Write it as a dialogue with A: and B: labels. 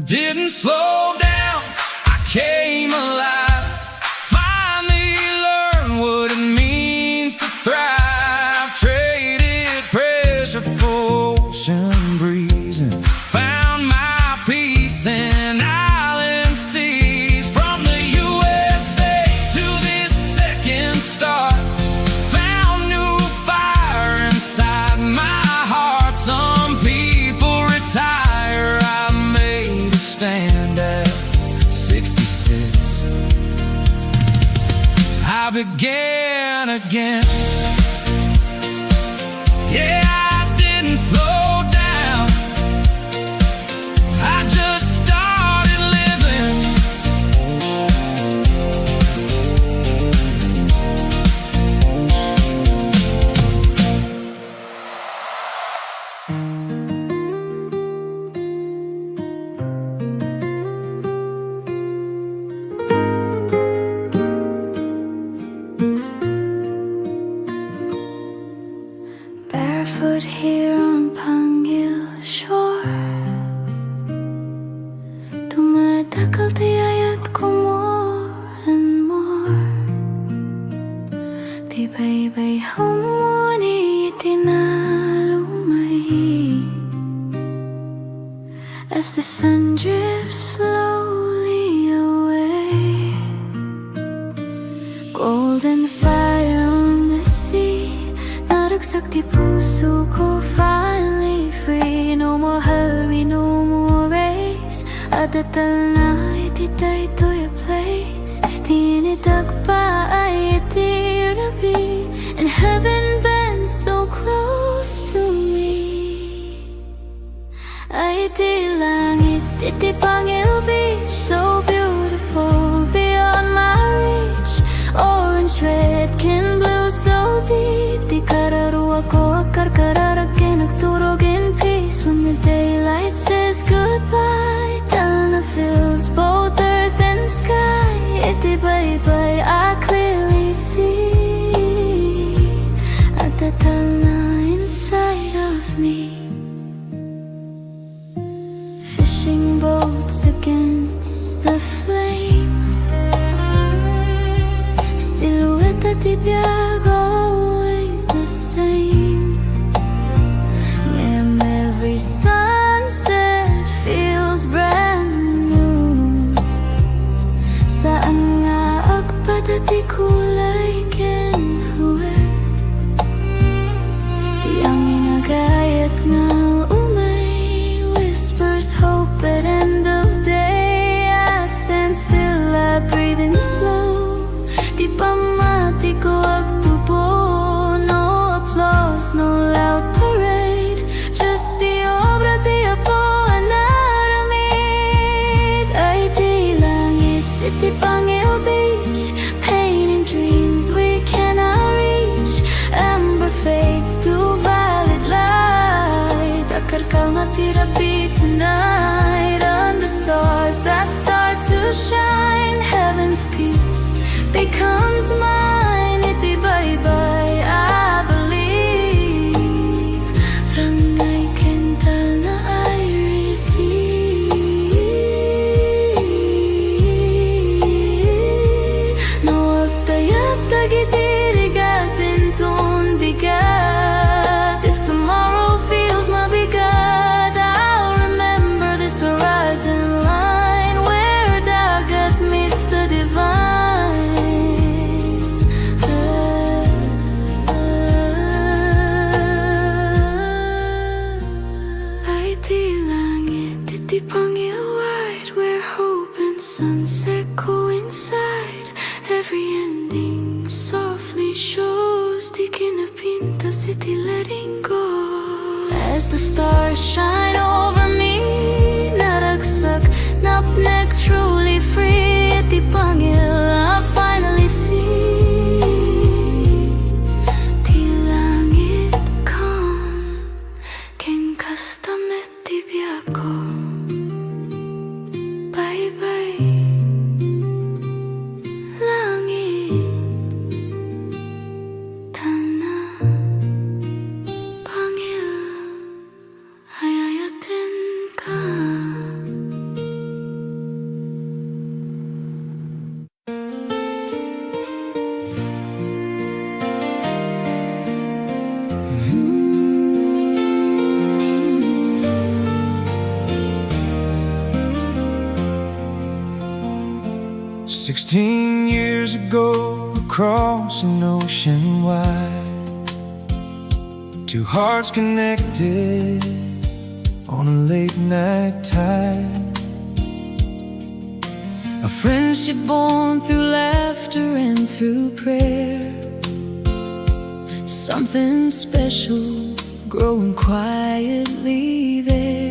A: didn't slow down, I came alive. Finally learned what it means to thrive. Traded pressure for ocean breeze and found my peace in island seas. From the USA to this second star, found new fire inside my heart. Some people retire, I made a stand at 66. I began again. Yeah, I didn't slow down, I just started living.
B: Barefoot here on Pangil shore, dumadakal tiyayat ko more and more. Tibay-bay humuni itinalumay as the sun drifts slowly away. Golden fire on the sea, naragsak di puso ko, finally free. No more hurry, no more race. Adatal na ititay to your place. Tinidag pa ay itirabi, and heaven bends so close to me. Ay di langit, iti Pangil Beach, so beautiful beyond my reach. Orange, red, can blue, so deep. Di kararuwa ko akarkararakin, nagturog in peace. When the daylight says goodbye, Talna fills both earth and sky. Iti bye-bye, I clearly see at the Talna inside of me. Fishing boats against the flame, silhouette at ibiyag, always the same. And every sunset feels brand new. Saan nga agpadati kulay kenhuwe, di ang inagayat nga umay whispers hope at end of day. I stand still, I breathe in slow. Di pa mati ko agtubo, no applause, no loud parade. Just the obra di Apo anaramid. Ay di langit, iti Pangil Beach, painting dreams we cannot reach. Amber fades to violet light. Akarkal na tirapi tonight. Under stars that start to shine, heaven's peace becomes mine. Iti bye-bye, I believe. Rangay kental na I receive. No agtayap tagitirigatin ton bigat. If tomorrow feels mabigat, I'll remember this horizon line where dagat meets the divine. Ay di langit, iti Pangil wide, where hope and sunset coincide. Every ending softly shows, di kinapintas iti letting go. As the stars shine over me, naragsak, napnek, truly free. Iti Pangil, I finally see. Di langit calm, ken kastamet di biyako. Bye-bye, langit, Talna, Pangil, ayayatin ka.
A: 16 years ago, across an ocean wide, two hearts connected on a late night tide. A friendship born through laughter and through prayer. Something special growing quietly there.